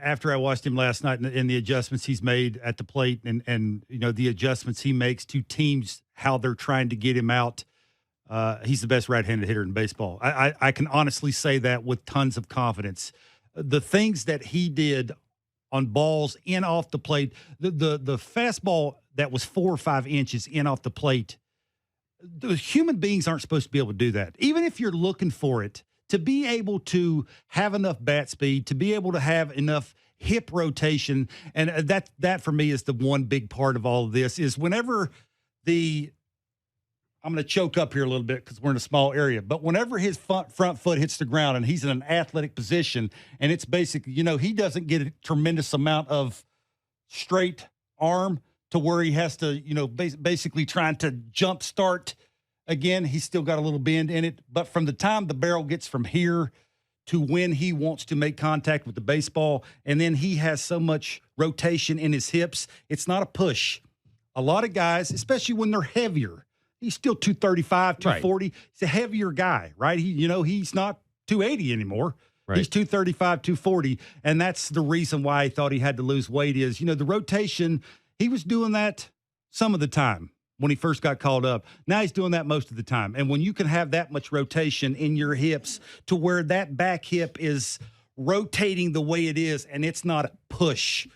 after I watched him last night and the adjustments he's made at the plate and the adjustments he makes to teams, how they're trying to get him out, he's the best right-handed hitter in baseball. I can honestly say that with tons of confidence. The things that he did on balls in off the plate, the fastball that was 4 or 5 inches in off the plate, the human beings aren't supposed to be able to do that. Even if you're looking for it, to be able to have enough bat speed, to be able to have enough hip rotation, and that for me is the one big part of all of this, is whenever I'm going to choke up here a little bit because we're in a small area, but whenever his front foot hits the ground and he's in an athletic position, and it's basically, he doesn't get a tremendous amount of straight arm to where he has to, basically trying to jump start again. He's still got a little bend in it, but from the time the barrel gets from here to when he wants to make contact with the baseball, and then he has so much rotation in his hips, it's not a push. A lot of guys, especially when they're heavier, he's still 235, 240. Right. He's a heavier guy, right? He's not 280 anymore. Right. He's 235, 240, and that's the reason why I thought he had to lose weight is, the rotation, he was doing that some of the time when he first got called up. Now he's doing that most of the time. And when you can have that much rotation in your hips to where that back hip is rotating the way it is and it's not a push,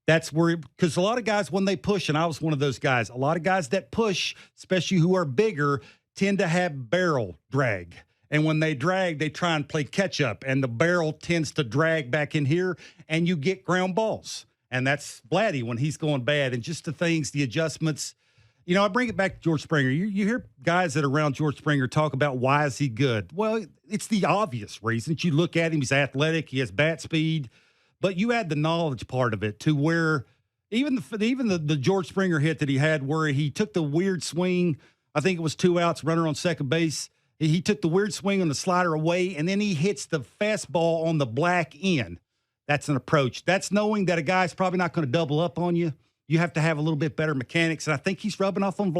that's where, because a lot of guys, when they push, and I was one of those guys, a lot of guys that push, especially who are bigger, tend to have barrel drag. And when they drag, they try and play catch up, and the barrel tends to drag back in here, and you get ground balls. And that's Vladdy when he's going bad. And just the things, the adjustments, I bring it back to George Springer. You hear guys that are around George Springer talk about why is he good? Well, it's the obvious reasons. You look at him, he's athletic, he has bat speed, but you add the knowledge part of it to where even the George Springer hit that he had where he took the weird swing, I think it was 2 outs, runner on second base. He took the weird swing on the slider away, and then he hits the fastball on the black end. That's an approach. That's knowing that a guy's probably not going to double up on you. You have to have a little bit better mechanics, and I think he's rubbing off on Vlad.